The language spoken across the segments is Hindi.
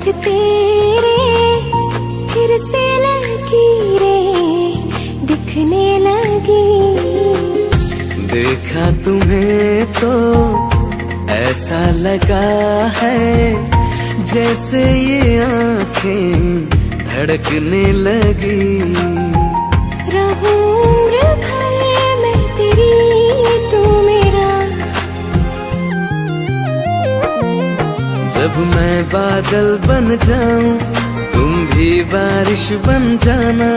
होठ तेरे फिर से लकीरें दिखने लगी। देखा तुम्हें तो ऐसा लगा है जैसे ये आंखें धड़कने लगी। रहूं उम्र भर मैं तेरी तू मेरा। जब मैं बादल बन जाऊं तुम भी बारिश बन जाना।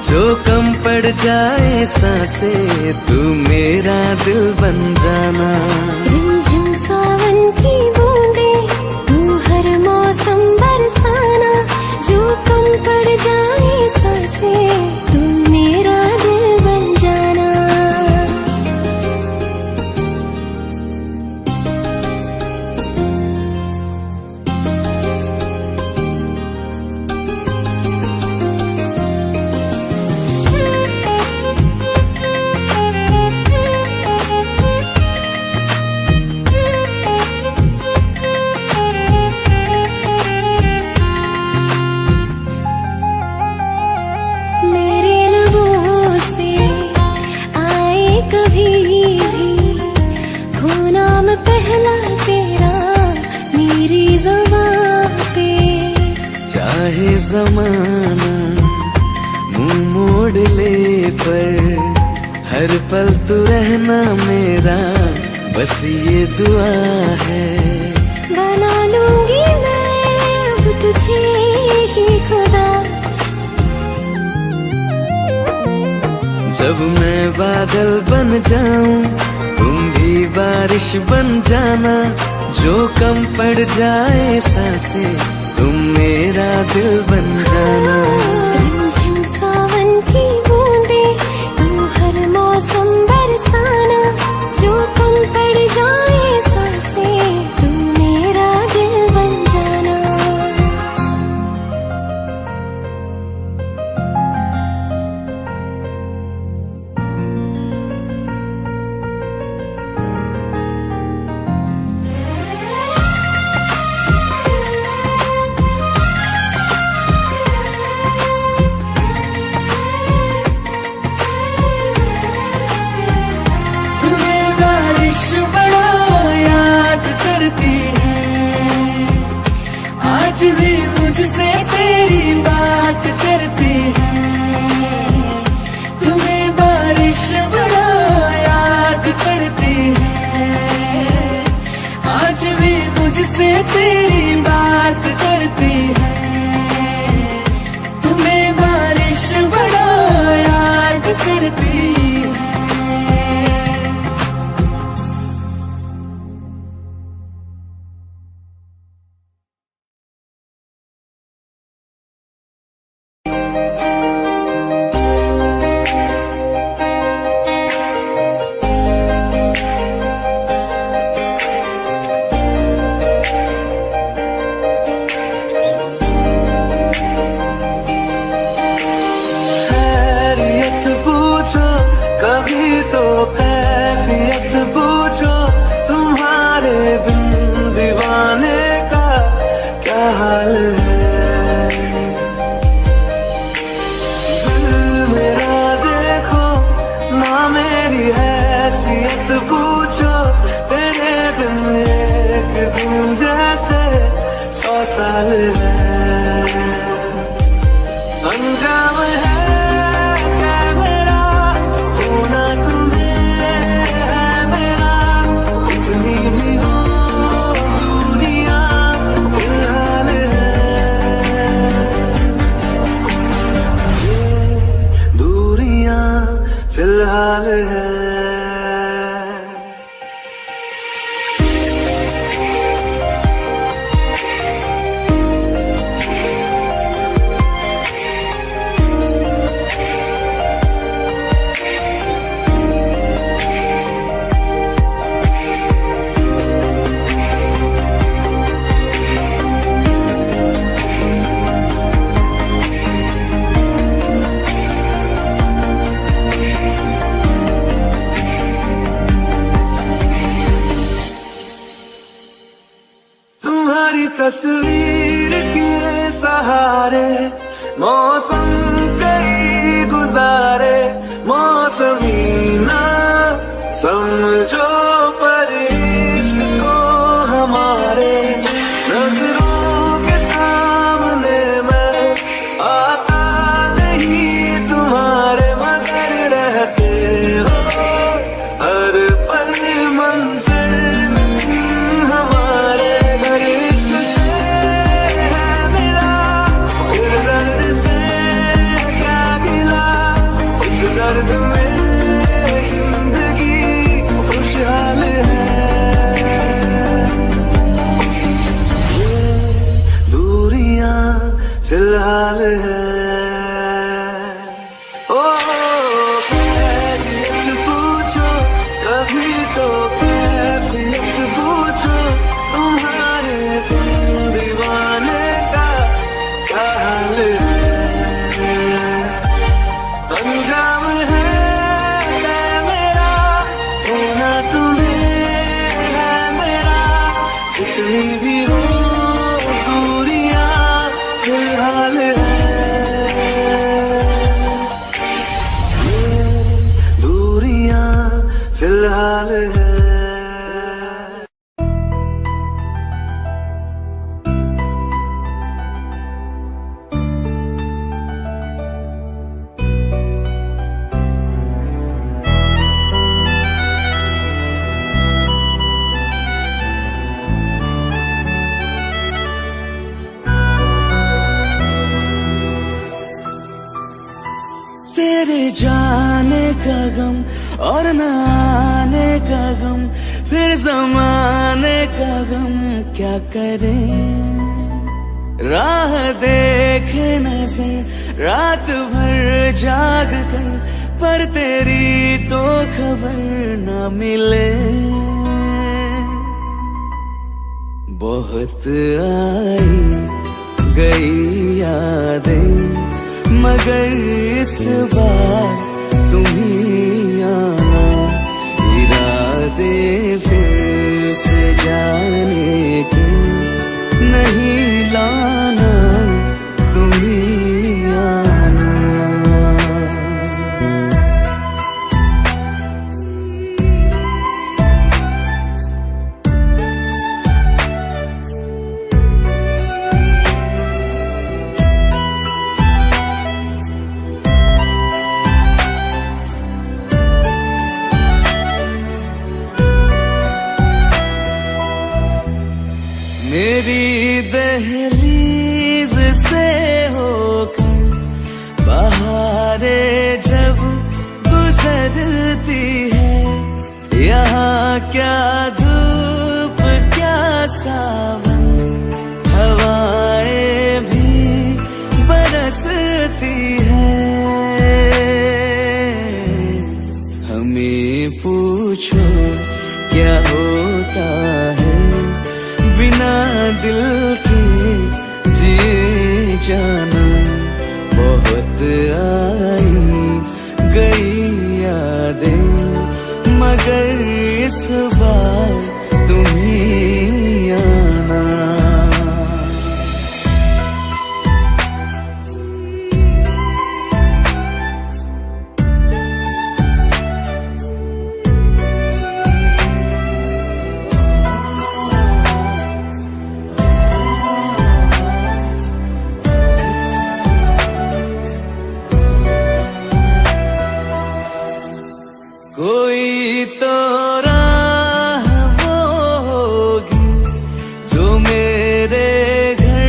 जो कम पड़ जाए सांसें तू मेरा दिल बन जाना। रिमझिम सावन की बूंदे तू हर मौसम बरसाना। जो कम पड़ जाए सांसें तू मेरा दिल बन जाना। पहला तेरा मेरी ज़ुबान पे। चाहे जमाना मुंह मोड़ ले पर हर पल तू रहना मेरा बस ये दुआ है। बना लूंगी मैं अब तुझे ही खुदा। जब मैं बादल बन जाऊं तुम भी बारिश बन जाना। जो कम पड़ जाए सांसें तुम मेरा दिल बन जाना। रिमझिम सावन की बूंदे तू हर मौसम बरसाना। जो कम पड़ जाए सांसें तू मेरा दिल बन जाना। आज भी मुझसे तेरी बात करती है। तुम्हें बारिश बड़ा याद करती है। आज भी मुझसे तेरी बात करती है। तुम्हें बारिश बड़ा याद करती है। कभी तो कैफियत पूछो तुम्हारे बिन दीवाने का क्या हाल है। दिल मेरा देखो ना मेरी हैसियत पूछो। तेरे बिन एक दिन जैसे 100 साल है। अंजाम है फिलहाल है। हारे, मौसम कई गुजारे, मौसमी ना समझो पर इश्क को हमारे। नजरों के सामने मैं आता नहीं तुम्हारे, मगर रहते हो हर पल मंजिल हमारे। घर इश्क से है मेरा, इस दर्द से क्या गिला, इस दर्द में जिंदगी खुशहाल है। ये दूरियां फिलहाल है। ओ कैफियत पूछो कभी तो, कैफियत पूछो तुम्हारे तुम दीवाने का क्या हाल है। अंजाम है मेरा होना तुम्हें है मेरा, जितनी भी हो दूरियां फिलहाल है। ये दूरियां फिलहाल है। तेरे जाने का गम और न आने का गम, फिर जमाने का गम क्या करें। राह देखे नजर रात भर जाग कर, पर तेरी तो खबर न मिले। बहुत आई गई यादें, मगर इस बार तुम ही आना। इरादे फिर से जाने के नहीं लाना, तुम ही आना। मेरी दहलीज से होकर बहारें जब गुजरती है, यहाँ क्या धूप क्या सावन, हवाएं भी बरसती है। हमें पूछो क्या होता है बिना दिल के जिए जाना। बहुत आई गई यादें, मगर इस बार तुम ही आना। कोई तो राह वो होगी जो मेरे घर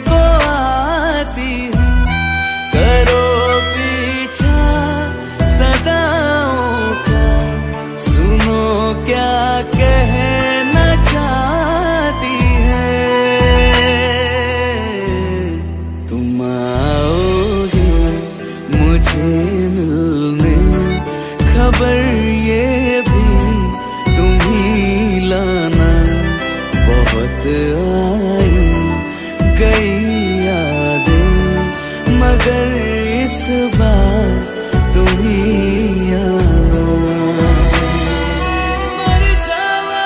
को आती है। करो पीछा सदाओं का, सुनो क्या कहना चाहती है। तुम आओगे मुझे मिलने, खबर ये भी तुम ही लाना। बहुत आई गई यादें, मगर इस बार तुम ही आना। मर जावा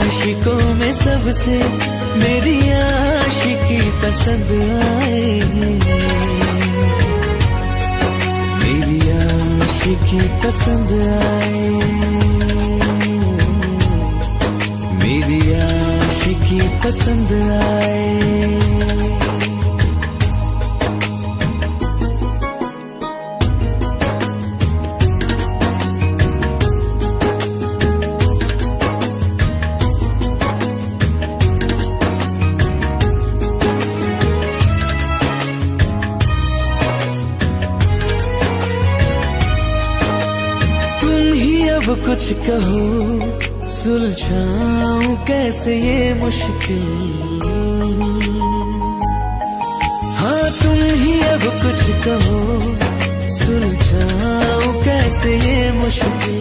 आशिकों में सबसे मेरी आशिकी पसंद आए, मेरी आशिकी पसंद आए, मेरी आशिकी पसंद आए। अब कुछ कहो, सुलझाऊं कैसे ये मुश्किल। हाँ तुम ही अब कुछ कहो, सुलझाऊं कैसे ये मुश्किल।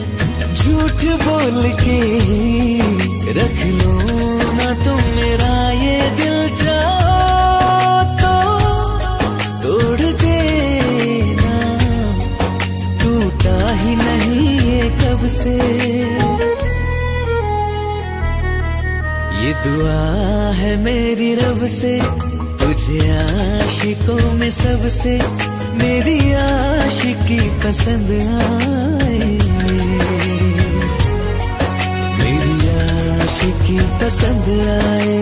झूठ बोल के रख लो ना तुम मेरा ये दिल, जाओ तो तोड़ देना, टूटा ही नहीं कब से। ये दुआ है मेरी रब से, तुझे आशिकों में सबसे मेरी आशिकी पसंद आए, मेरी आशिकी पसंद आए,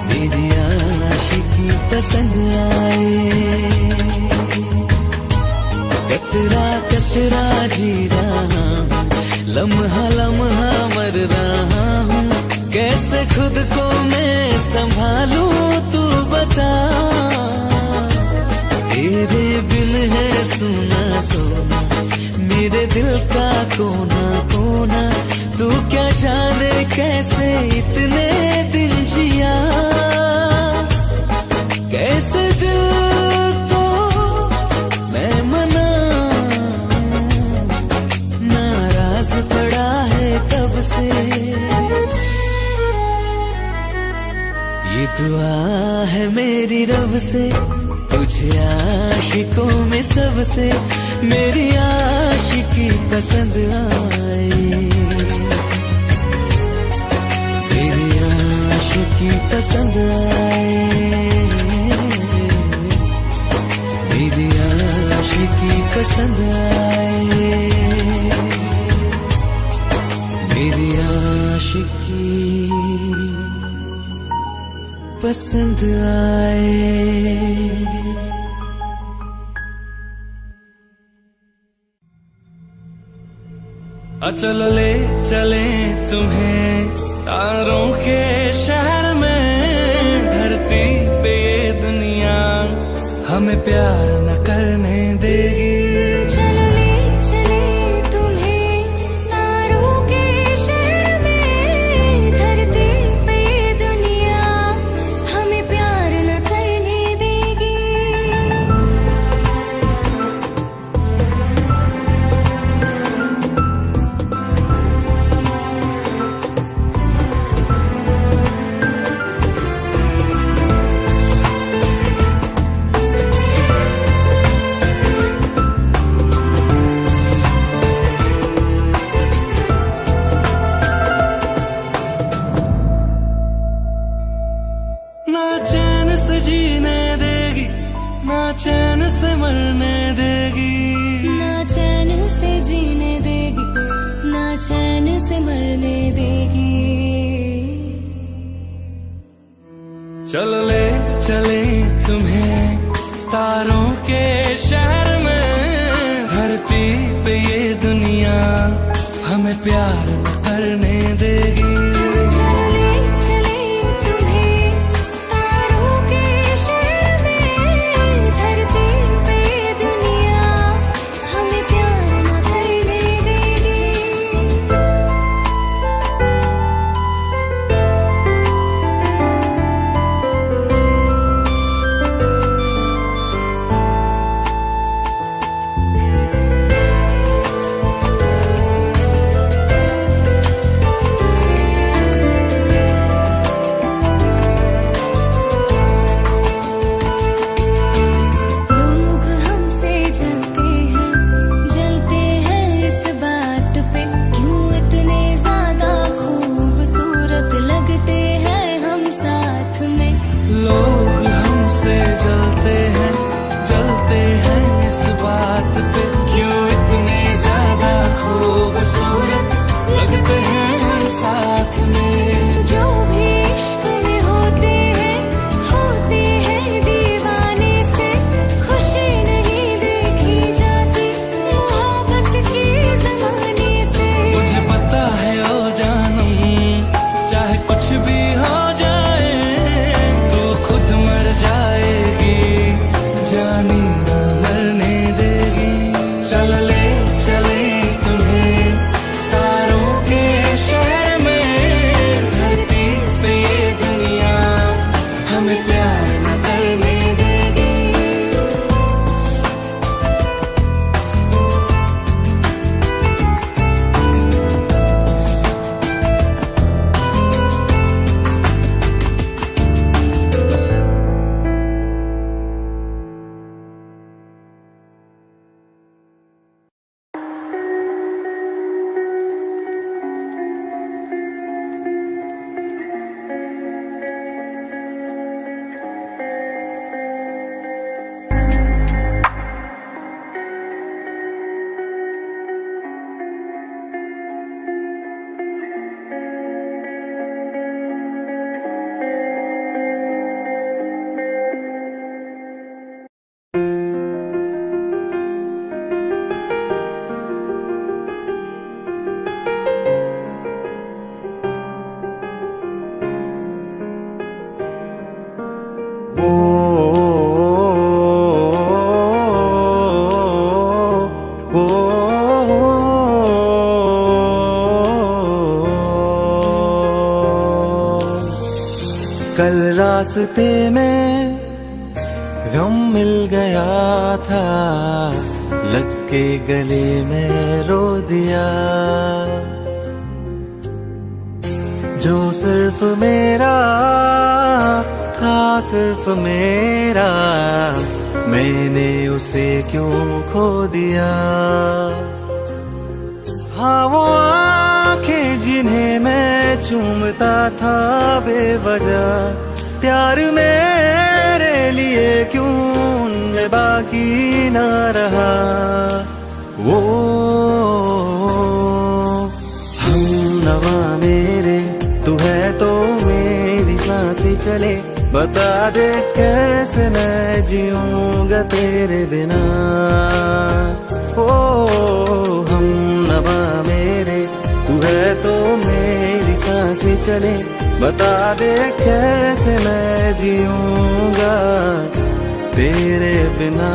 मेरी आशिकी पसंद आए। कतरा कतरा जी रहा हूँ, लम्हा लम्हा मर रहा हूँ, कैसे खुद को मैं संभालूं तू बता। तेरे बिन है सुना सोना मेरे दिल का कोना कोना, तू क्या जाने कैसे इतने दिन जिया, कैसे दिल को मैं मना, नाराज पड़ा है कब से। ये दुआ है मेरी रब से, तुझे आशिकों में सबसे मेरी आशिकी पसंद आए, मेरी आशिकी पसंद आए, मेरी आशिकी पसंद आए, मेरी आशिकी पसंद आए। चल ले चले तुम्हें तारों के शहर में, धरती पे ये दुनिया हमें प्यार न करने देगी। ना चैन से जीने देगी, ना चैन से मरने देगी, ना चैन से जीने देगी, ना चैन से मरने देगी। चल ले चले तुम्हें तारों के शहर में, धरती पे ये दुनिया हमें प्यार न करने देगी। कल रास्ते में गम मिल गया था, लग के गले में रो दिया। जो सिर्फ मेरा था, सिर्फ मेरा, मैंने उसे क्यों खो दिया। हाँ वो आंखें जिन्हें मैं चूमता था बेवजह, प्यार मेरे लिए क्यों उनमें बाकी ना रहा। वो हमनवा मेरे, तू है तो मेरी सांसें चले, बता दे कैसे मैं जीऊंगा तेरे बिना। ओ हमनवा मेरे, तू है तो मेरी सांसें चले, बता दे कैसे मैं जीऊंगा तेरे बिना।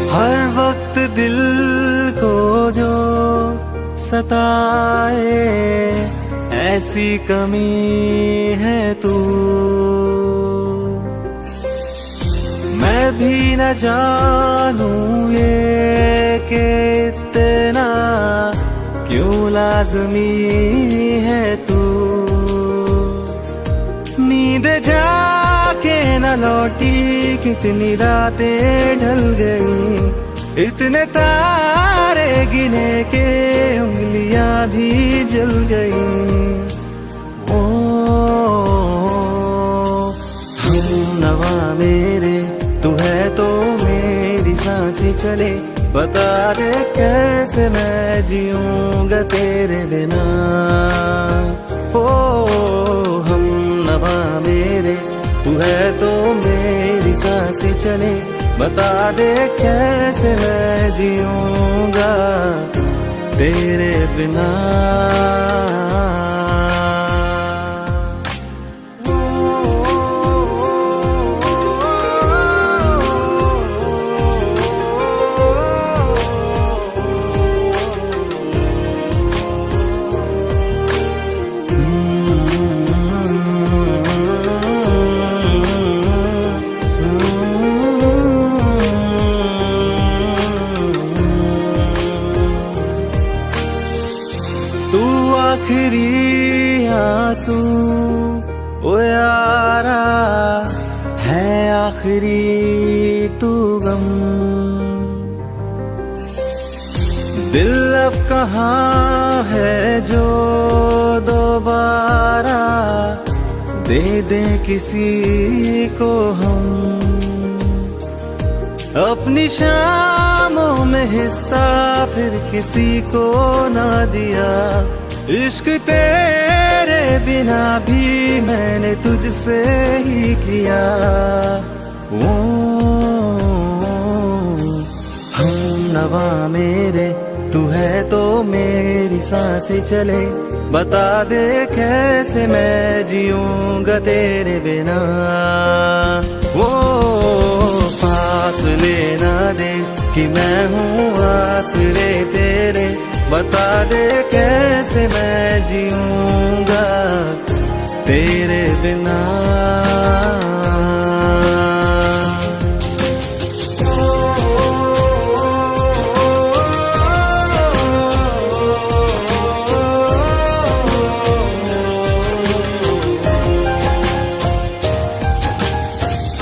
हर वक्त दिल को जो सताए, ऐसी कमी है तू। मैं भी न जानूं ये कि इतना क्यों लाज़मी है तू। नींद जाके न लौटी, कितनी रातें ढल गई, इतने तारे गिने के उंगलियां भी जल गई। ओ हमनवा मेरे, तू है तो मेरी सांसें चले, बता दे कैसे मैं जीऊंगा तेरे बिना। ओ हमनवा मेरे, तू है तो मेरी सांसें चले, बता दे कैसे मैं जीऊंगा तेरे बिना। तू आखिरी आंसू ओ यारा है, आखिरी तू गम। दिल अब कहाँ है जो दोबारा दे दे किसी को हम। अपनी शामों में हिस्सा फिर किसी को ना दिया, इश्क तेरे बिना भी मैंने तुझसे ही किया। ओ हमनवा मेरे, तू है तो मेरी सांसें चले, बता दे कैसे मैं जीऊंगा तेरे बिना। वो फासले ना दे कि मैं हूँ आसरे तेरे, बता दे कैसे मैं जीऊंगा तेरे बिना।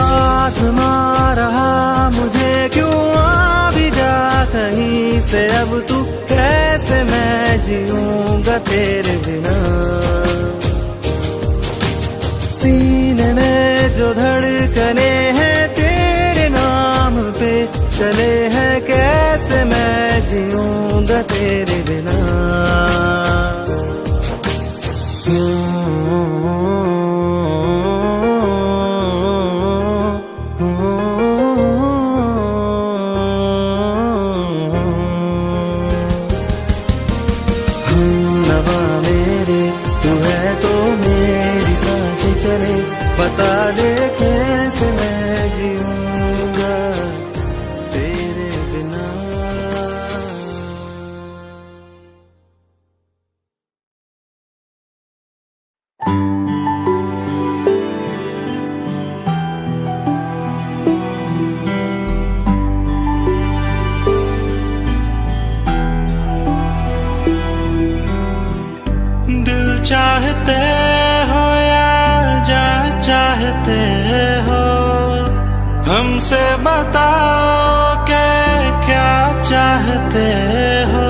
आज़मा रहा मुझे क्यों आ भी जा कहीं से, अब तू कैसे मैं जीऊंगा तेरे बिना। सीने में जो धड़कने हैं तेरे नाम पे चले हैं, कैसे मैं जीऊंगा तेरे बिना। चाहते हो या जा चाहते हो, हमसे बताओ के क्या चाहते हो।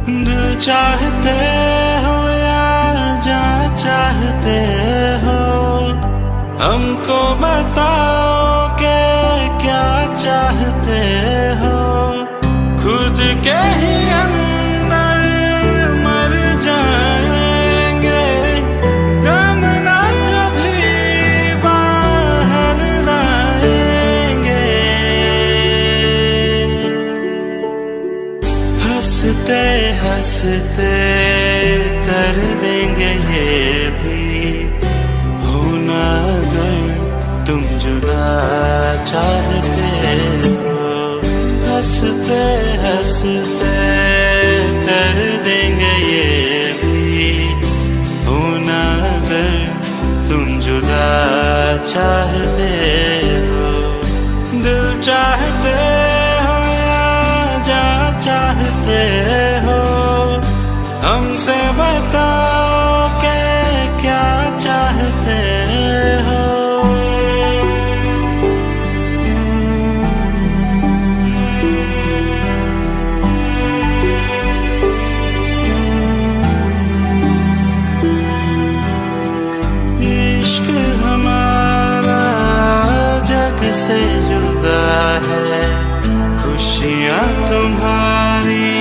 दिल चाहते हो या जा चाहते हो, हमको बताओ के क्या चाहते हो। खुद के ही अंदर मर जाएंगे, गम ना कभी बाहर लाएंगे। हंसते हंसते कर देंगे ये भी, होना अगर तुम जुदा चाहते हो। हंसते हंसते कर देंगे ये भी, होना अगर तुम जुदा चाहते हो। दिल चाहते हो या जा चाहते हो, हमसे बताओ के क्या चाहते हो। इश्क हमारा जग से जुदा है, खुशियाँ तुम्हारी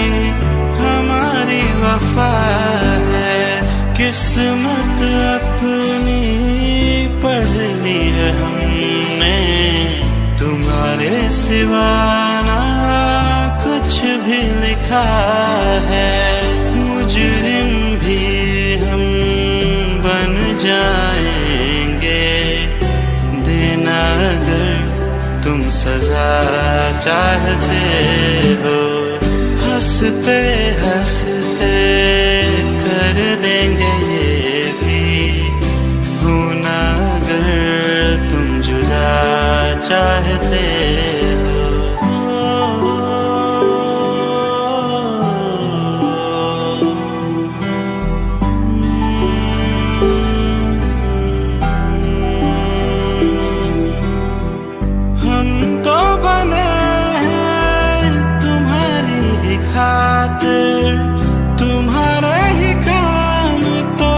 हमारी वफा है। किस्मत अपनी पढ़ ली है हमने, तुम्हारे सिवा ना कुछ भी लिखा है। मुजरिम भी हम बन जाएंगे, देना अगर तुम सजा चाहते हो। हंसते हंसते कर देंगे ये भी, होना अगर तुम जुदा चाहते हो। हम तो बने हैं तुम्हारी ही खातिर, तुम्हारे ही काम तो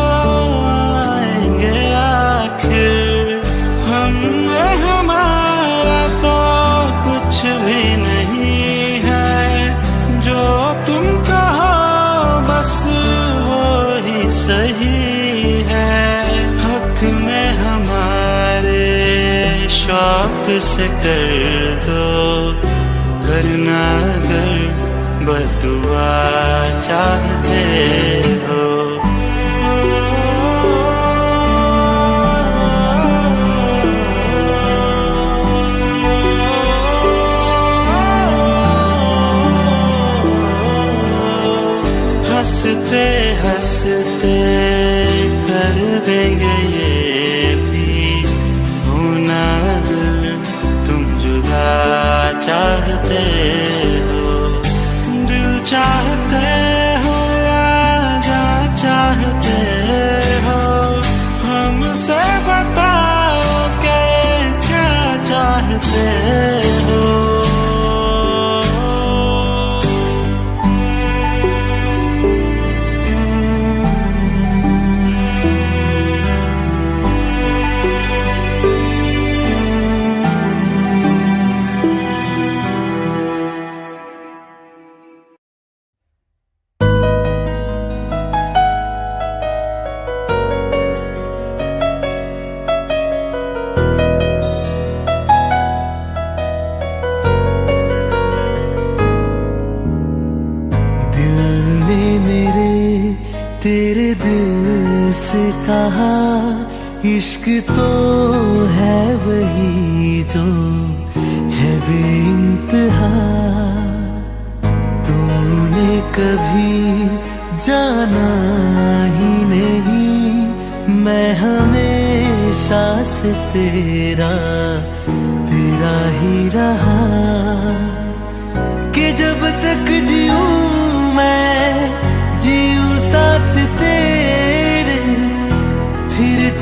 आएंगे आखिर। हम हमारा तो कुछ भी नहीं है, जो तुम कहो बस वो ही सही है। हक में हमारे शौक से कर दो, करना अगर बदुआ चाहते हो। हंसते हंसते कर देंगे ये भी, होना अगर तुम जुदा चाहते हो। दिल चाहते हो या जा चाहते हो, हमसे बताओ के क्या चाहते हो। तेरे दिल से कहा, इश्क तो है वही जो है बेइंतहा। तूने कभी जाना ही नहीं, मैं हमेशा से तेरा ही रहा।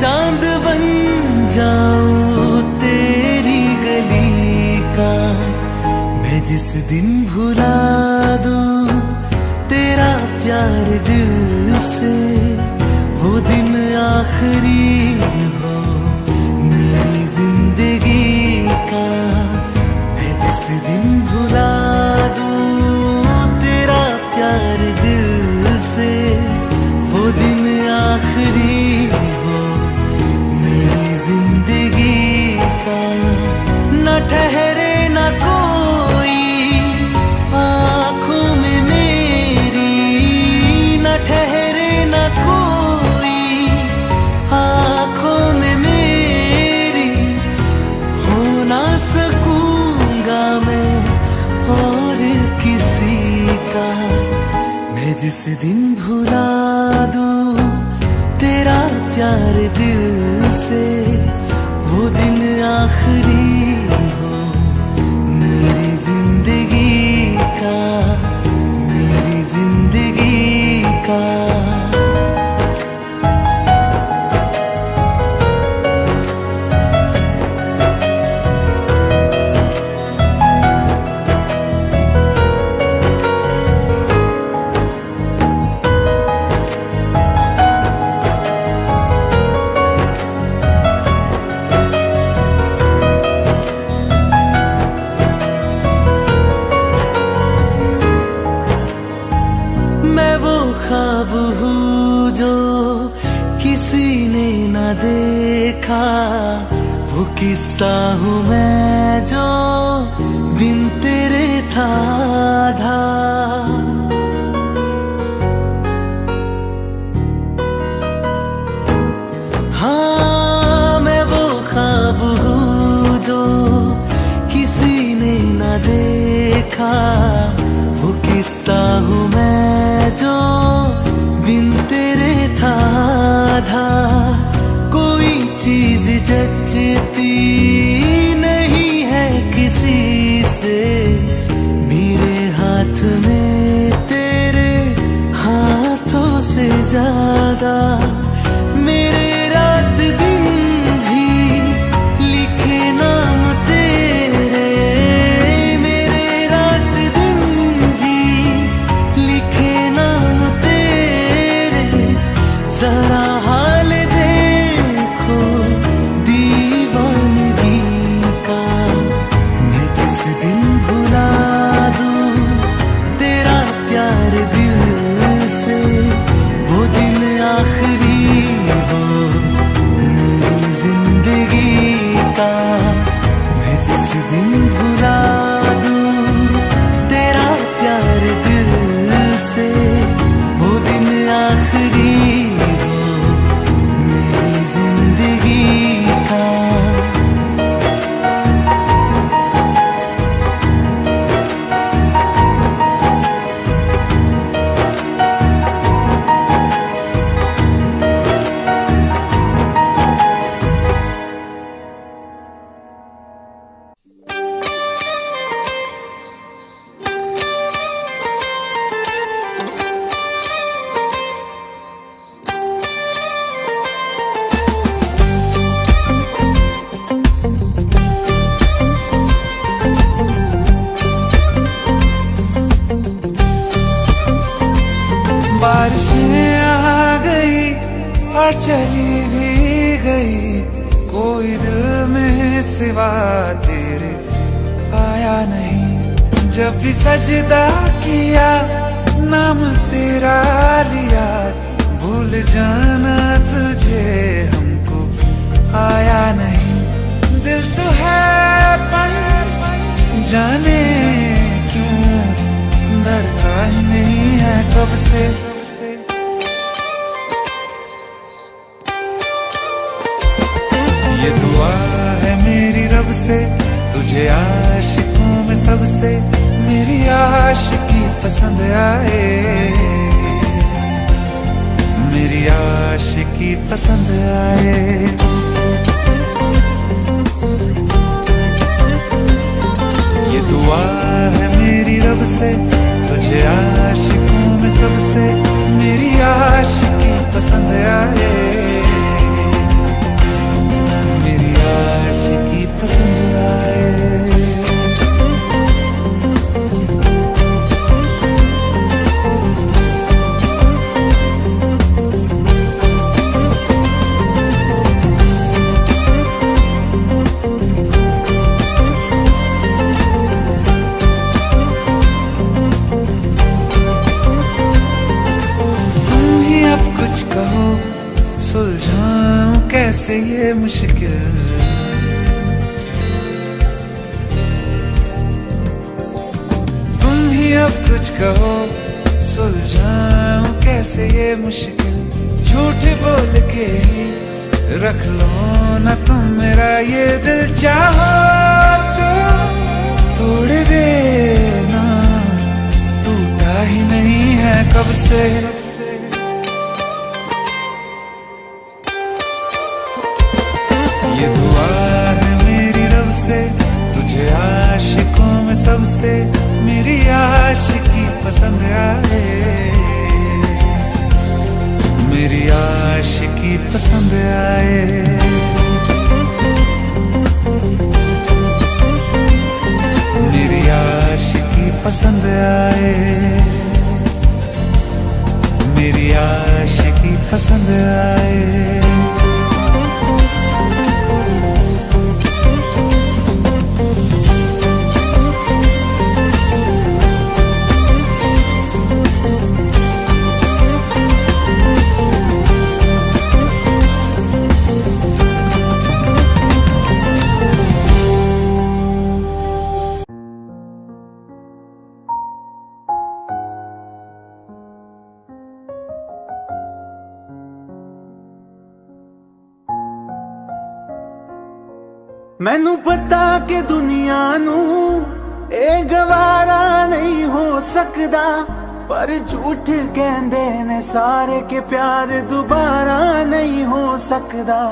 चांद बन जाऊं तेरी गली का। मैं जिस दिन भुला दूं तेरा प्यार दिल से, वो दिन आखिरी हो मेरी जिंदगी का। मैं जिस दिन भुला दूं तेरा प्यार दिल से, वो दिन आखिरी हो मेरी जिंदगी का। न ठहरे न कोई आँखों में मेरी, न ठहरे न कोई आँखों में मेरी। हो ना सकूंगा मैं और किसी का। मैं जिस दिन भुला दूं तेरा प्यार दिल से, वो दिन आखिरी हो मेरी जिंदगी का, मेरी जिंदगी का। ख्वाब हूँ जो किसी ने न देखा, वो किस्सा हूँ मैं जो बिन तेरे था आधा। हाँ मैं वो ख्वाब हूँ जो किसी ने न देखा, वो किस्सा हूँ मैं जो बिन तेरे था आधा। कोई चीज जचती नहीं है किसी से, मेरे हाथ में तेरे हाथों से ज्यादा। मेरे रात दिन भी लिखे नाम तेरे, मेरे रात दिन भी लिखे नाम तेरे। जरा हाल देखो दीवानगी का। मैं जिस दिन भुला दूं तेरा प्यार दिल से, वो दिन आखिरी हो मेरी जिंदगी का। मैं जिस दिन भुला दूं तेरा प्यार दिल से, वो दिन आखिरी हो मेरी जिंदगी का। बारिशें आ गई और चली भी गई, कोई दिल में सिवा तेरे आया नहीं। जब भी सजदा किया नाम तेरा लिया, भूल जाना तुझे हमको आया नहीं। दिल तो है पर जाने क्यों धड़का ही नहीं है कब से। ये दुआ है मेरी रब से, तुझे आशिकों में सबसे मेरी आशिकी पसंद आए, मेरी आशिकी पसंद आए। ये दुआ है मेरी रब से, तुझे आशिकों में सबसे मेरी आशिकी पसंद आए, पसंद आए। कुछ कहो सुलझाऊं कैसे ये मुश्किल, तुम ही अब कुछ कहो सुलझाऊं कैसे ये मुश्किल। झूठ बोल के ही रख लो ना तुम मेरा ये दिल, चाहो तो तोड़ देना, टूटा ही नहीं है कब से। ये दुआ है मेरी रब से, तुझे आशिकों में सबसे मेरी आशिकी पसंद आए, मेरी आशिकी पसंद आए। मेरी आशिकी पसंद आए, मेरी आशिकी पसंद आए। मैनू पता कि दुनिया नू ए गवारा नहीं हो सकदा, पर झूठ कहंदे ने सारे के प्यार दोबारा नहीं हो सकदा,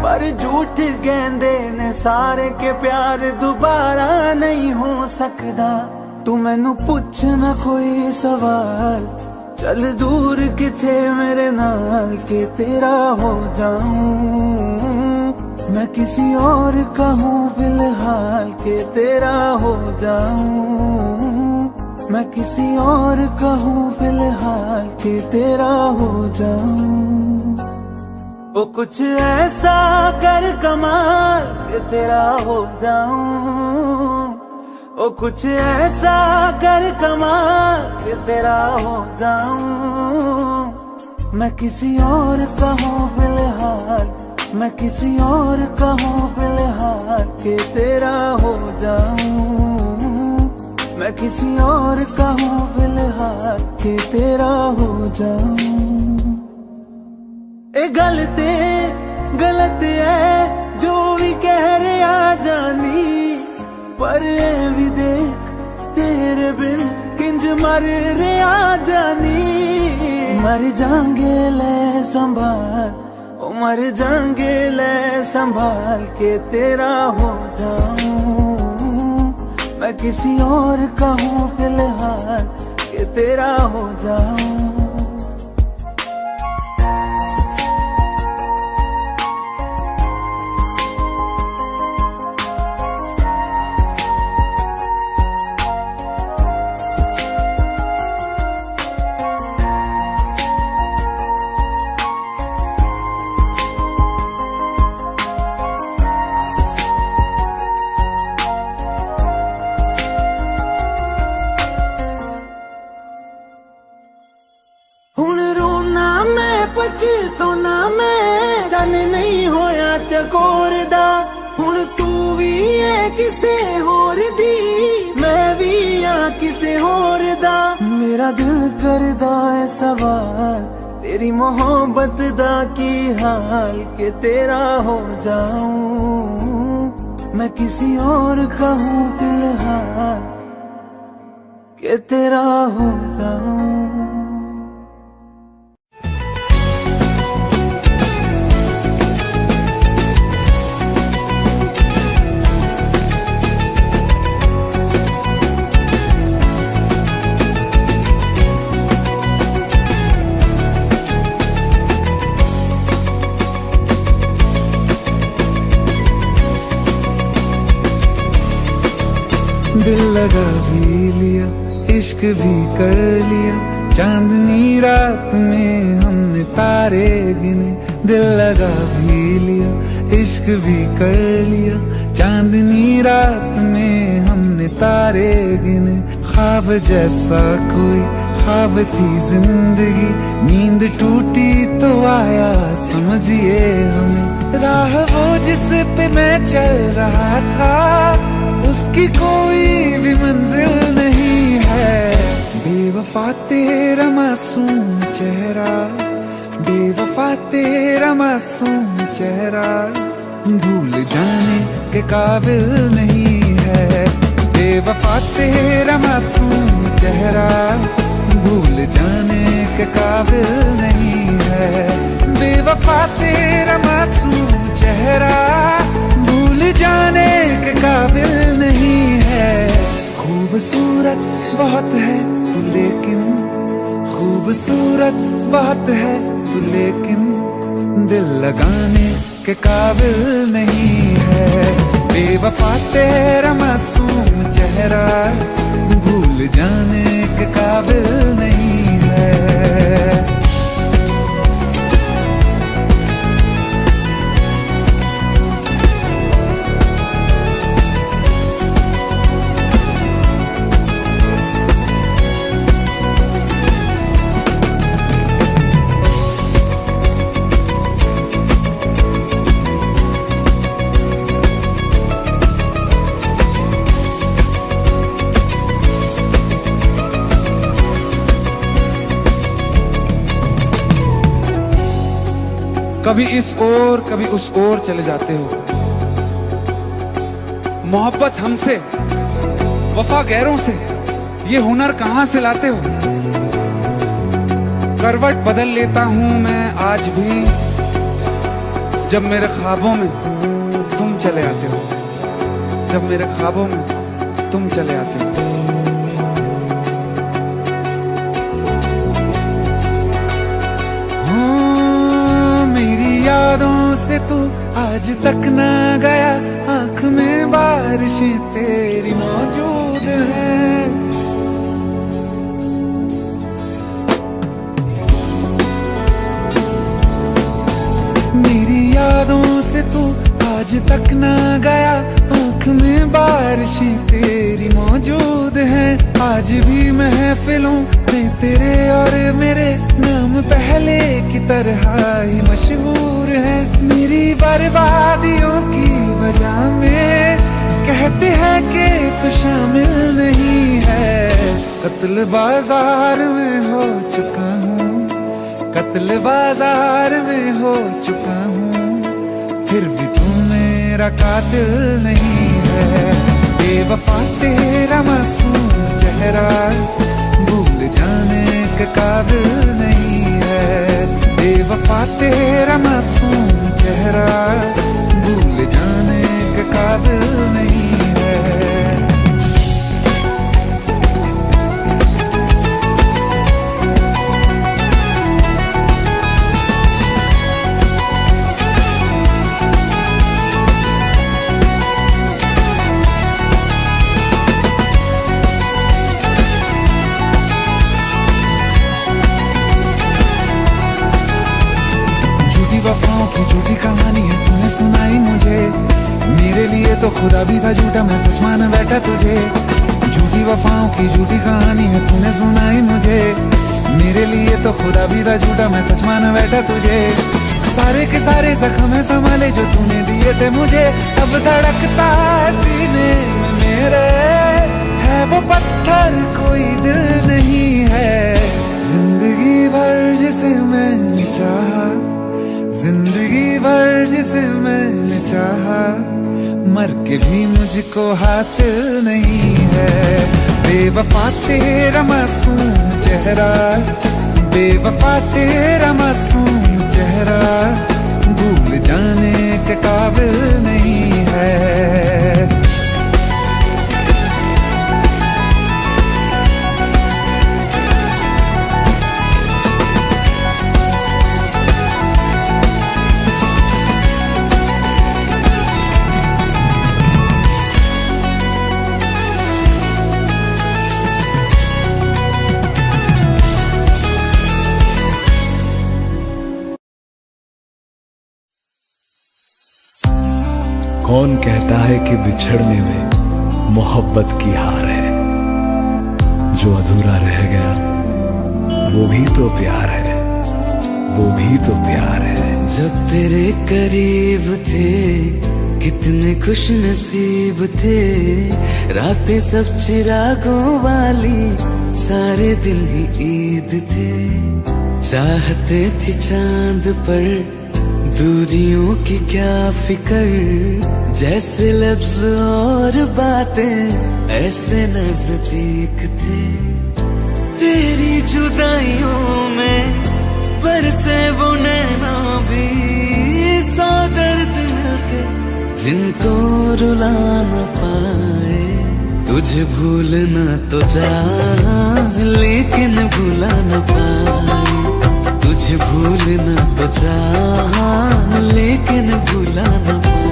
पर झूठ कहंदे ने सारे के प्यार दोबारा नहीं हो सकदा। तू मैनू पुछ ना कोई सवाल, चल दूर किथे मेरे नाल के तेरा हो जाऊं, मैं किसी और का हूँ फिलहाल के तेरा हो जाऊं, मैं किसी और का हूँ फिलहाल के तेरा हो जाऊं। ओ कुछ ऐसा कर कमाल के तेरा हो जाऊं, ओ कुछ ऐसा कर कमाल के तेरा हो जाऊं, मैं किसी और का हूँ फिलहाल, मैं किसी और का हूँ फिलहाल के तेरा हो जाऊं, मैं किसी और का हूँ फिलहाल के तेरा हो जाऊं। ए गलत है जो भी कह रहे आ जानी, पर ए भी देख तेरे बिन किंज मर रहे आ जानी। मर जाएंगे ले संभाल, मर जाएंगे ले संभाल के तेरा हो जाऊं, मैं किसी और का हूँ फिलहाल के तेरा हो जाऊं। पछताना मैं चन नहीं होया चकोर दा, हुण तू भी है किसे होर दी, मैं भी हाँ किसे होर दा। मेरा दिल करदा है सवाल तेरी मोहब्बत दा की हाल के तेरा हो जाऊं, मैं किसी और का हूँ फिलहाल के तेरा हो जाऊं। लगा भी लिया, इश्क भी कर लिया, चांदनी रात में हमने तारे गिने। दिल लगा भी लिया, इश्क भी कर लिया, चांदनी रात में हमने तारे गिने। ख्वाब जैसा कोई ख्वाब थी जिंदगी, नींद टूटी तो आया समझिए हमें। राह वो जिस पे मैं चल रहा था, उसकी कोई भी मंजिल नहीं है। बेवफा तेरा मासूम चेहरा, बेवफा तेरा मासूम चेहरा, भूल जाने के काबिल नहीं है। बेवफा तेरा मासूम चेहरा, भूल जाने के काबिल नहीं है। बेवफा तेरा मासूम चेहरा, भूल जाने के काबिल नहीं है। खूबसूरत बहुत है तू लेकिन, खूबसूरत बहुत है तू लेकिन, दिल लगाने के काबिल नहीं है। बेवफा तेरा मासूम चेहरा, भूल जाने के काबिल नहीं है। कभी इस ओर कभी उस ओर चले जाते हो। मोहब्बत हमसे, वफा गैरों से, ये हुनर कहां से लाते हो। करवट बदल लेता हूं मैं आज भी, जब मेरे ख्वाबों में तुम चले आते हो, जब मेरे ख्वाबों में तुम चले आते हो। यादों से तू आज तक ना गया, आंख में बारिशें तेरी मौजूद हैं। मेरी यादों से तू आज तक ना गया, आंख में बारिशें तेरी मौजूद हैं। आज भी महफिलों में तेरे और मेरे नाम पहले की तरह ही मशहूर है। मेरी बर्बादियों की वजह में कहते हैं कि तू शामिल नहीं है। कत्ल बाजार में हो चुका हूँ, कत्ल बाजार में हो चुका हूँ, फिर भी तू मेरा कातिल नहीं है। बेवफा तेरा मासूम चेहरा, भूल जाने के काबिल नहीं है। बेवफा तेरा मासूम चेहरा, भूल जाने के काबिल नहीं है। वफाओं की झूठी कहानी है तूने सुनाई मुझे, मेरे लिए तो खुदा भी था झूठा, मैं सच मान बैठा तुझे। झूठी वफाओं की झूठी कहानी है तूने सुनाई मुझे, मेरे लिए तो खुदा भी था झूठा, मैं सच मान बैठा तुझे। सारे के सारे जख्म संभाले जो तूने दिए थे मुझे, अब धड़कता है सीने में मेरे, है वो पत्थर कोई दिल नहीं है। जिंदगी भर जिसे मैंने चाहा, जिंदगी भर जिसे मैंने चाहा, मर के भी मुझको हासिल नहीं है। बेवफा तेरा मासूम चेहरा, बेवफा तेरा मासूम चेहरा, भूल जाने के काबिल नहीं है। कहता है कि बिछड़ने में मोहब्बत की हार है, जो अधूरा रह गया वो भी तो प्यार है, वो भी तो प्यार है। जब तेरे करीब थे कितने खुश नसीब थे, रातें सब चिरागों वाली, सारे दिन ही ईद थे। चाहते थे चांद पर दूरियों की क्या फिकर, जैसे लफ्ज और बातें ऐसे नजदीक थे। तेरी जुदाइयों में बरसे वो नैना भी, सौ दर्द मिलके जिनको रुला न पाए। तुझे भूलना तो चाह लेकिन भुला न पाए, तुझे भूलना तो चाह लेकिन भुला न पाए।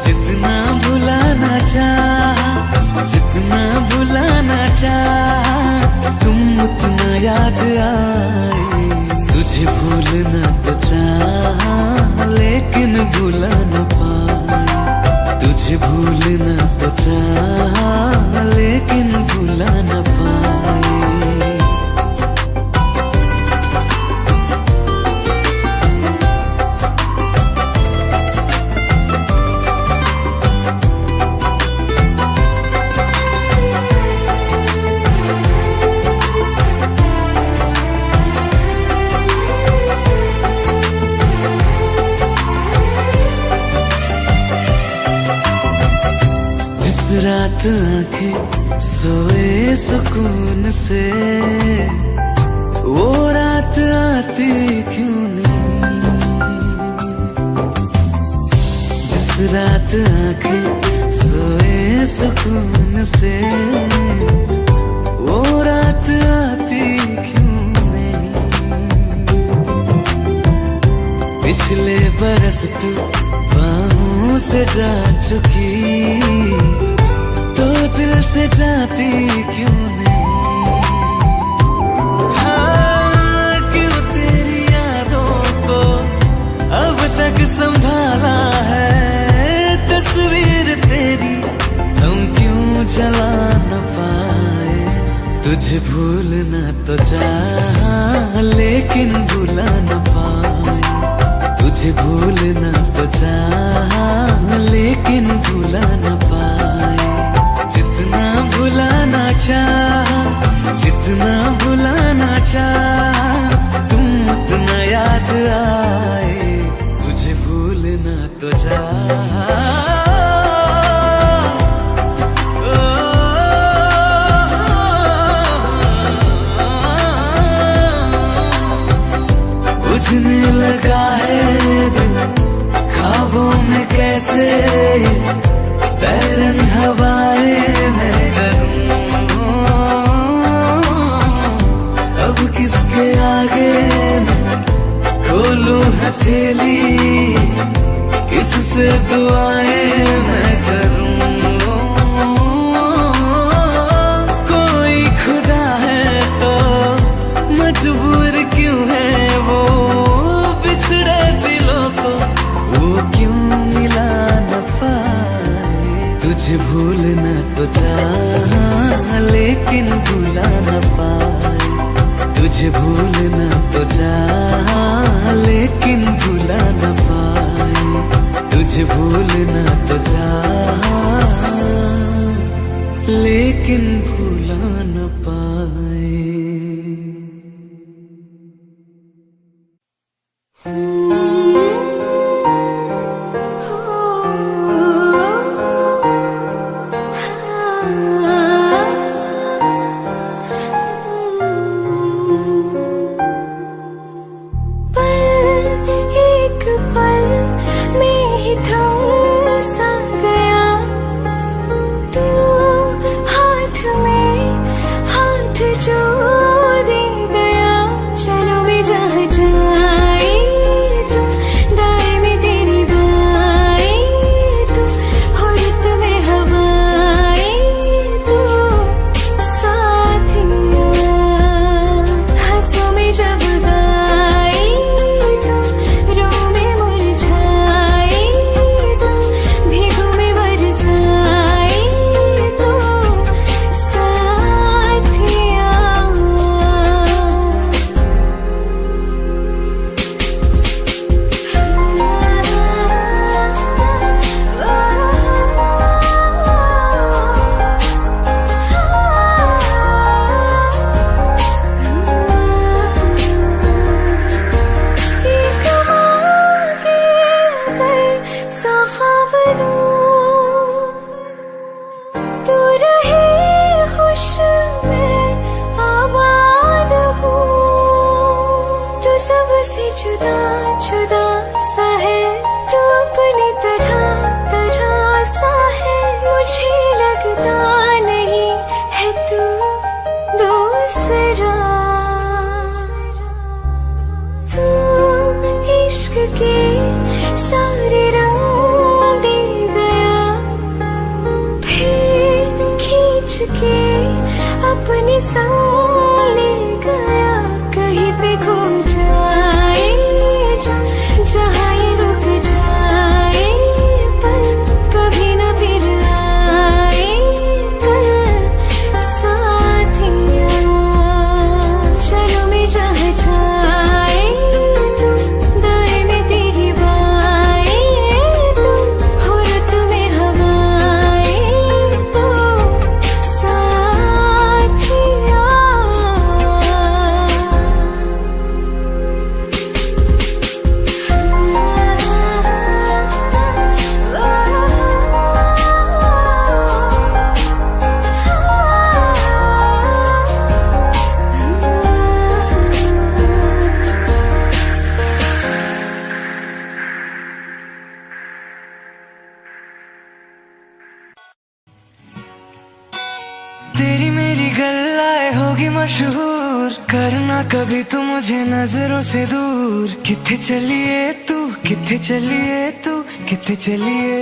जितना भुलाना चाह, जितना भुलाना चाह, तुम उतना याद आए। तुझे भूलना तो चाह लेकिन भुला न पाए, तुझे भूलना तो चाह लेकिन भुला न पाए। रात आंखें सोए सुकून से, वो रात आती क्यों नहीं। जिस रात आंखें सोए सुकून से, वो रात आती क्यों नहीं। पिछले बरस तू बाहों से जा चुकी, तो दिल से जाती क्यों नहीं। हाँ, क्यों तेरी यादों को अब तक संभाला है, तस्वीर तेरी हम क्यों जला न पाए। तुझे भूलना तो चाह लेकिन भुला न पाए, तुझे भूलना तो चाह लेकिन भुला न पाए। जितना भुलाना चाह, जितना भुलाना चाह, तुम उतना याद आए। तुझे भूलना तो चाह, बुझने लगा है दिल ख्वाबों में कैसे, बैरन हवाएं मैं करूं। अब किसके आगे मैं खोलूं हथेली, किससे दुआएं मैं करूं। कोई खुदा है तो मजबूर क्यों है वो, बिछड़े दिलों को वो क्यों मिला न पाए। तुझे भूलना तो चाह लेकिन भुला न पाए, तुझे भूलना तो चाह लेकिन भुला न पाए, तुझे भूलना तो चाह लेकिन भुला न पाए। जो अपने संग ले गया, कहीं पे खो जाए जहाँ ये रुक जाए, पर कभी न फिर आए कल साथिया। चलो मैं जहाँ जाए तू, दाएं में तेरी बाएं तू, हो रत में हवाएं तो साथिया। तेरी मेरी गल्लाए होगी मशहूर, करना कभी तू मुझे नजरों से दूर। किथे चलिए तू, किथे चलिए तू, किथे चलिए।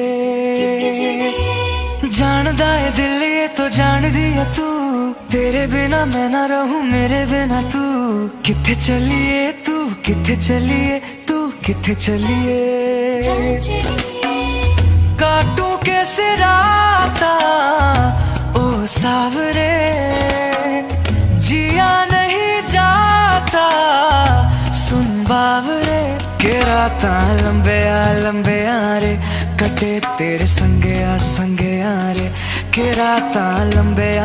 जानदा है दिल ये तो जान दिया तू, तेरे बिना मैं ना रहूं मेरे बिना तू। किथे चलिए तू, किथे चलिए तू, किथे चलिए। काटूं कैसे राता ओ सावरे, जिया नहीं जाता सुन बावरे। के राता लंबे आ रे, कटे तेरे संगे आ रे। के राता लंबे आ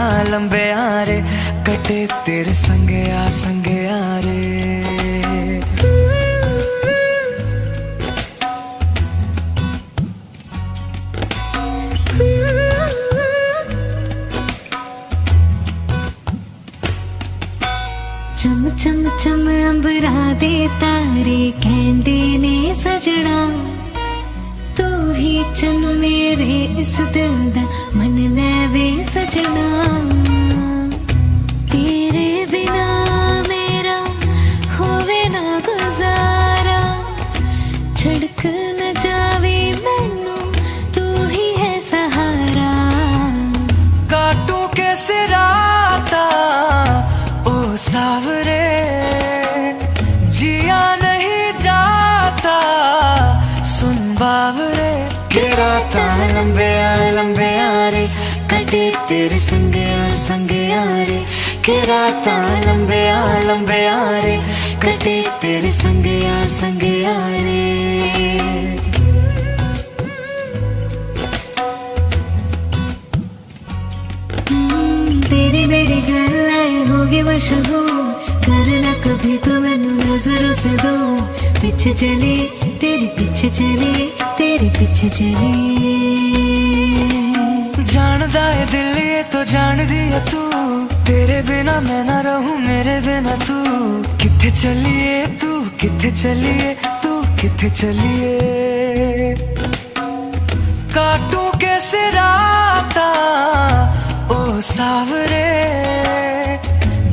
रे, कटे तेरे संगे आ रे। चम चम चम अंबरा दे तारे, कहंदे ने सजना तू ही चन मेरे इस दिल दा, मन लेवे सजना। तेरे बिना मेरा होवे ना गुजारा, छड़क न जावे मैनू तू ही है सहारा। काटूं कैसे राता ओ सावरे, जिया नहीं जाता सुन बावरे। के राता लंबे आ रे, कटे तेरे संगे आ रे। के राता लंबे आ रे, कटे तेरे संगे आ रे। तेरी मेरी गल्लाए होगी मशहूर, करना कभी तो मैनू नजरों से दो। पीछे चली तेरे पीछे चली, तेरे पीछे चली। जानदा है दिल ये तो जान दिया तू, तेरे बिना मैं ना रहूं मेरे बिना तू। किथे चलिए तू, किथे चलिए तू, किथे चलिए। काटूं कैसे राता ओ सावरे,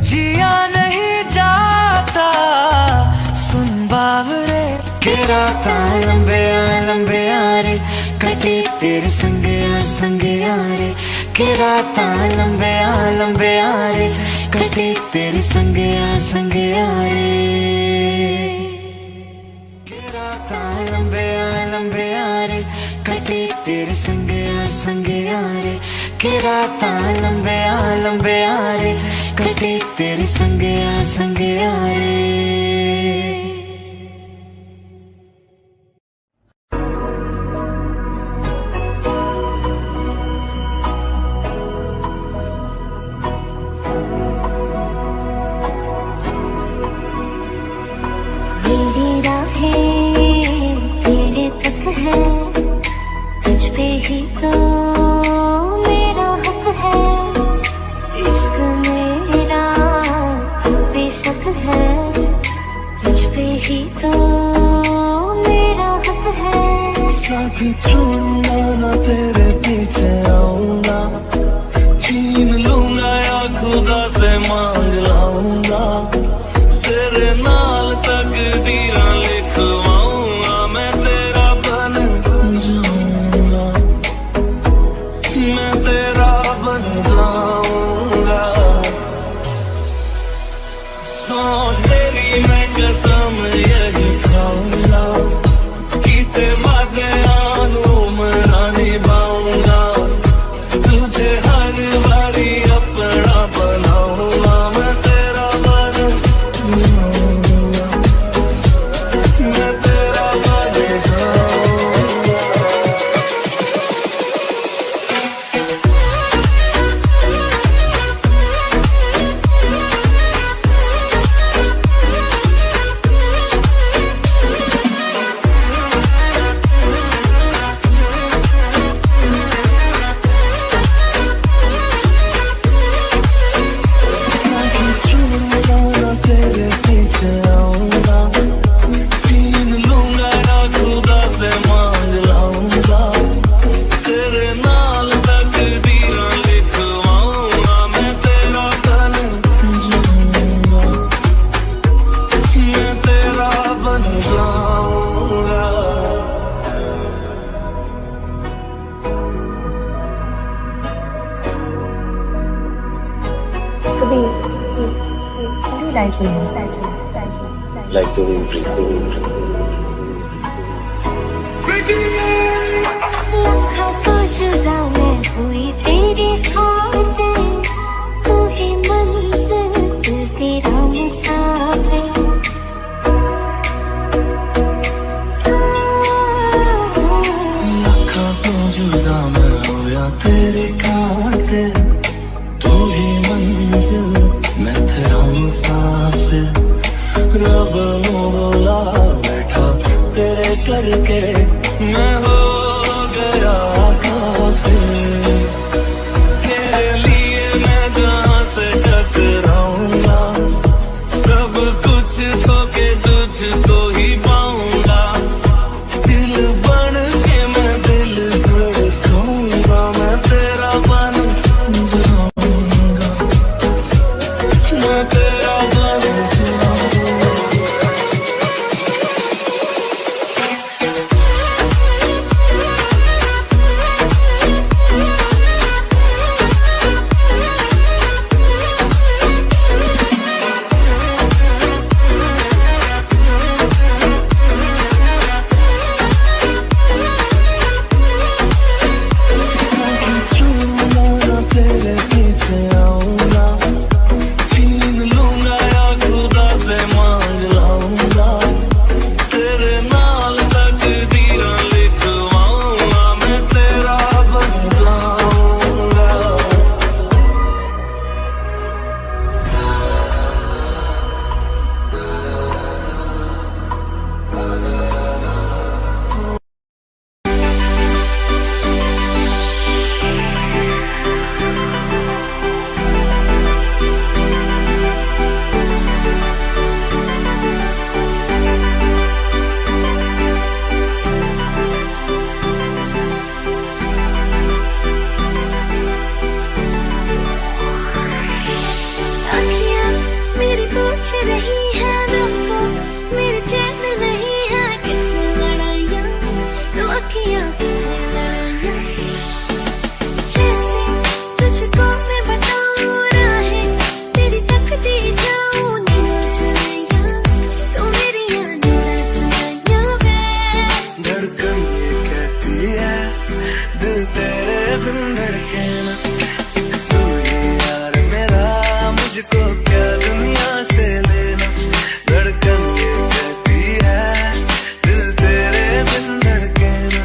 जिया नहीं जाता सुन बावरे। के राता लंबे आ रे, कटे तेरे संगे आ रे। के राता लंबे आ रे, कटे तेरे संगे आ रे। के राता लंबे आ रे, कटे तेरे संगे आ रे। के राता लंबे आ रे, कटे तेरे संगे आ रे। मेरी राहें तेरे तक है, तुझ पे ही तो मेरा हक है। इश्क मेरा तो बेशक है, तुझ पे ही तो मेरा हक है। साथ छोड़ना ना तेरे पीछे आऊंगा, छीन लूंगा या खुदा से मांग लाऊंगा। तेरे नाल तकदीरां लिखवाऊंगा, मैं तेरा बन जाऊंगा, मैं तेरा बन जाऊंगा। like the wind breathes. लम्हा तो जुदा मैं हुई तेरे खातिर, तू ही मंजिल तेरा मुसाफिर। लखा तो जुदा मैं होया तेरे खातिर, तू ही मंजिल मैं तेरा मुसाफिर। रब बोला बैठा तेरे करके मैं हो गया काफिर। तेरे लिए मैं जहाँ से टकराऊंगा, सब कुछ खो के तुझको ही पाऊंगा। दिल बन के मैं दिल धड़काऊंगा, मैं तेरा बन जाऊंगा, मैं तेरा बन जाऊंगा। तेरे पीछे आऊंगा, छीन लूंगा या खुदा से मांग लाऊंगा। तेरे नाल तकदीरें लिखवाऊंगा, मैं तेरा बन जाऊंगा। अखियाँ मेरी पूछ रही है दिल को, मेरे चैन नहीं है कितनी लड़ाइयाँ, तो अखियाँ कितनी लड़ाइयाँ। कैसे तुझको मैं बताऊँ राहें, तेरी तकती जाऊँ नीला चुराइयाँ, तो मेरी नीला चुराइयाँ वे। धड़कन ये कहती है दिल तेरे बिन धड़के ना, एक तू ही यार मेरा, मुझको क्या दुनिया से लेना। धड़कन ये कहती है दिल तेरे बिन धड़के ना,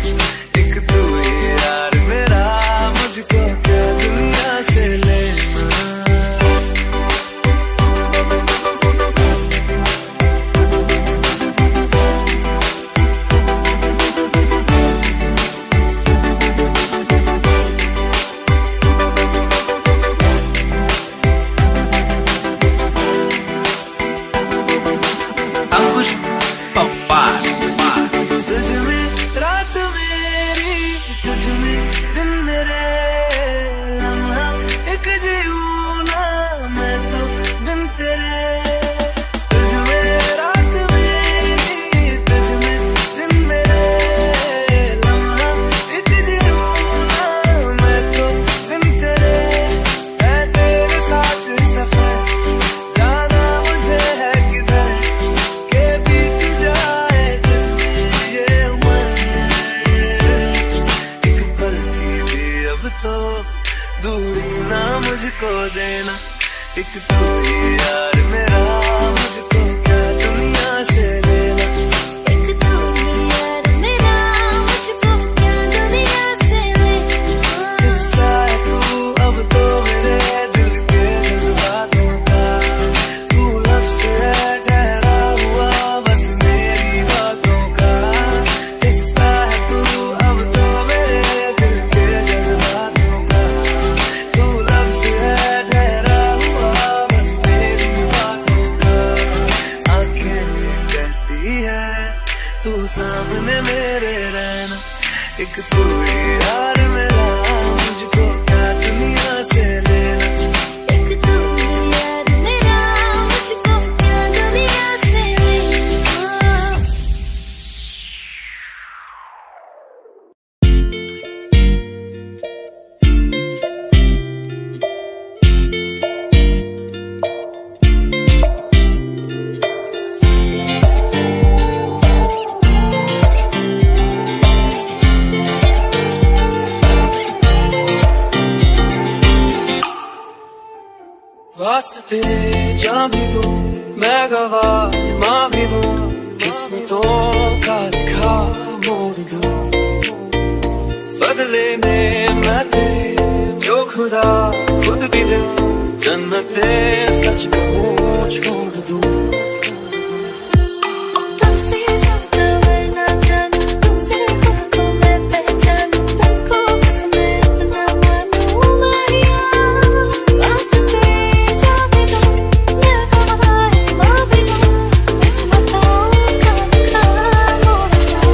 एक तू ही यार मेरा, मुझको क्या दुनिया से लेना। अंकुश पप्पार। तुझ में रात मेरी, तुझ में दिन मेरे, लम्हा एक जीऊं ना मैं तो बिन तेरे। तुझ में रात मेरी, तुझ में दिन मेरे, लम्हा एक जीऊं ना मैं तो बिन तेरे। है तेरे साथ सफर, जाना मुझे है किधर, के बीत जाए तुझ में ये उम्र। एक पल की भी अब तो दूरी ना मुझको देना, एक तू ही यार मेरा, मुझको क्या दुनिया से लेना। एक तू ही यार मेरा, मुझको क्या दुनिया से लेना। किस्सा है तू अब तो मेरे दिल के जज्बातों का, तू लफ्ज़ है ठहरा हुआ बस मेरी बातों का। किस्सा है तू अब तो मेरे दिल के जज्बातों का, तू लफ्ज़ है ठहरा हुआ बस मेरी बातों का। आंखें ये कहती है तू सामने मेरे रहना, एक तू ही यार मेरा, मुझको क्या दुनिया से लेना। एक तू ही यार मेरा, मुझको क्या दुनिया से लेना। वास्ते जा भी दूं, मैं गवाह माँ भी दूं, किस्मतों का लिखा मोड़ दूं। बदले में मैं तेरे जो खुदा खुद भी दे, जन्नते सच कहूँ छोड़ दूं। तुमसे ज्यादा मैं ना जानूं, तुमसे खुद को मैं पहचानूं, तुमको बस मैं इतना मानूं माहिया। वास्ते जा भी दूं, मैं गवाह माँ भी दूं, किस्मतों का लिखा मोड़ दूं।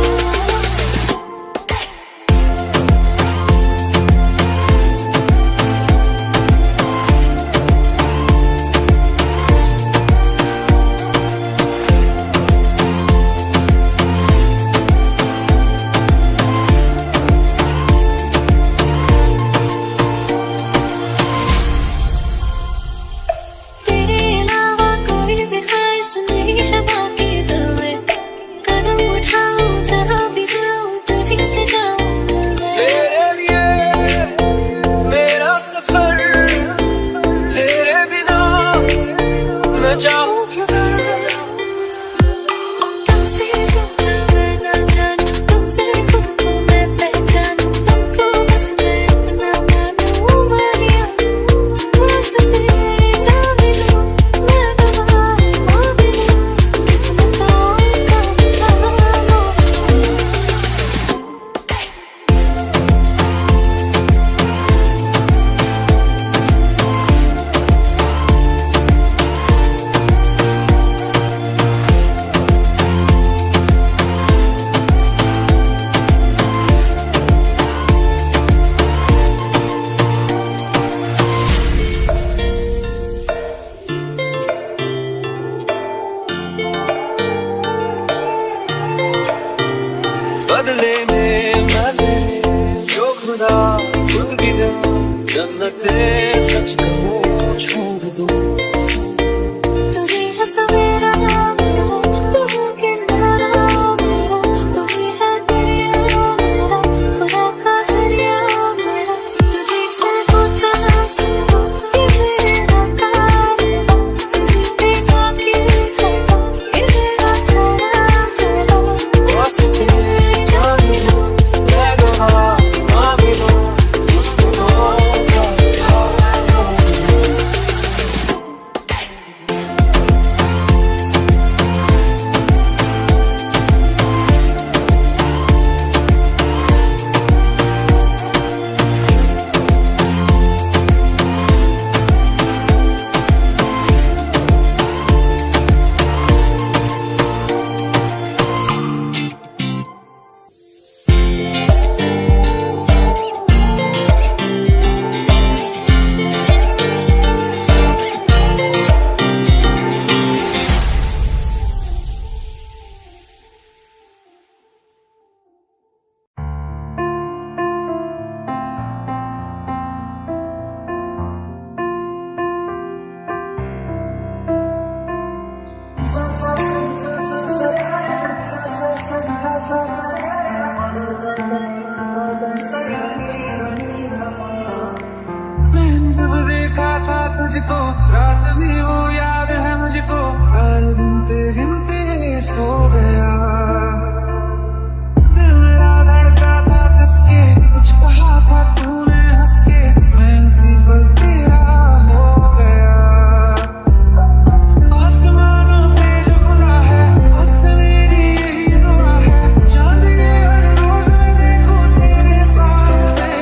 तेरे अलावा कोई भी ख्वाहिश नहीं है बाकी दिल में, कदम उठाऊं जहाँ भी जाऊं तुझी से जाऊं मैं। तेरे लिए मेरा सफर, तेरे बिना मैं जाऊं किधर। तुमसे ज्यादा मैं ना जानूं, तुमसे खुद को मैं पहचानूं, तुमको बस मैं इतना मानूं माहिया। वास्ते जा भी दूं, मैं गवाह माँ भी दूं, किस्मतों का लिखा मोड़ दूं। बदले में मैं तेरे जो खुदा खुद भी दे, जन्नते सच कहूँ छोड़ दूं। तू ही है सवेरा मेरा, तू है किनारा मेरा, तू ही है दरिया मेरा, खुदा का जरिया मेरा। तुझी से होता है शुरू ये मेरा कारवां, तुझी पे जाके खत्म ये मेरा सारा जहां। वास्ते जा भी दूं, मैं गवाह माँ भी दूं, किस्मतों का लिखा मोड़ दूं। मैंने जब देखा था तुझको, रात भी वो याद है मुझको, तार गिनते गिनते सो गया। दिल मेरा धड़का था कसके, कुछ कहा था तूने हंस के, मैं उसी पर तेरा हो गया। आसमानों पे जो खुदा है, उससे मेरी यही दुआ है, चांद के हर रोज मैं देखूं तेरे साथ में।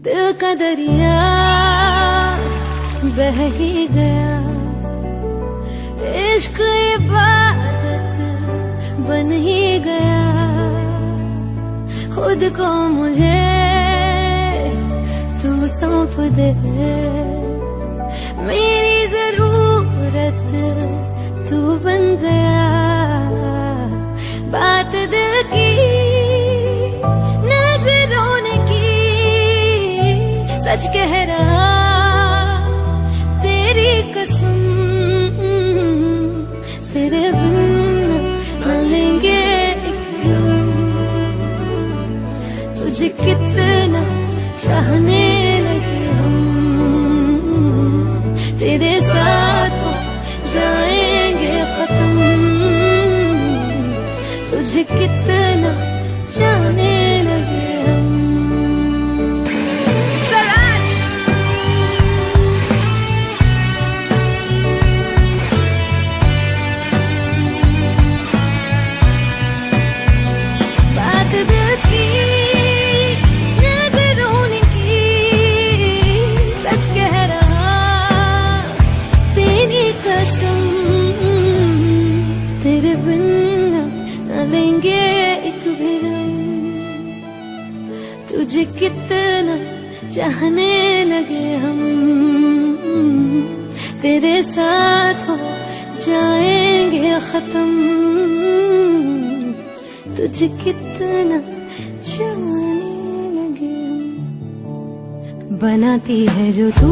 दिल का दरिया बह ही गया, इश्क इबादत बन ही गया। खुद को मुझे तू सौंप दे, मेरी जरूरत तू बन गया। बात दिल की नजरों ने की, सच कह रहा तेरी कसम, तेरे बिन न लेंगे एक दम। तुझे कितना चाहने लगे हम, तेरे साथ हो जाएंगे खत्म। तुझे कितना चाहने लगे हम। बात दिल की नजरों ने की, सच कह रहा तेरी कसम, तेरे बिन न लेंगे एक भी दम। तुझे कितना चाहने लगे हम, तेरे साथ हो जाएंगे खत्म। तुझे कितना चाहने लगे हम। बनाती है जो तू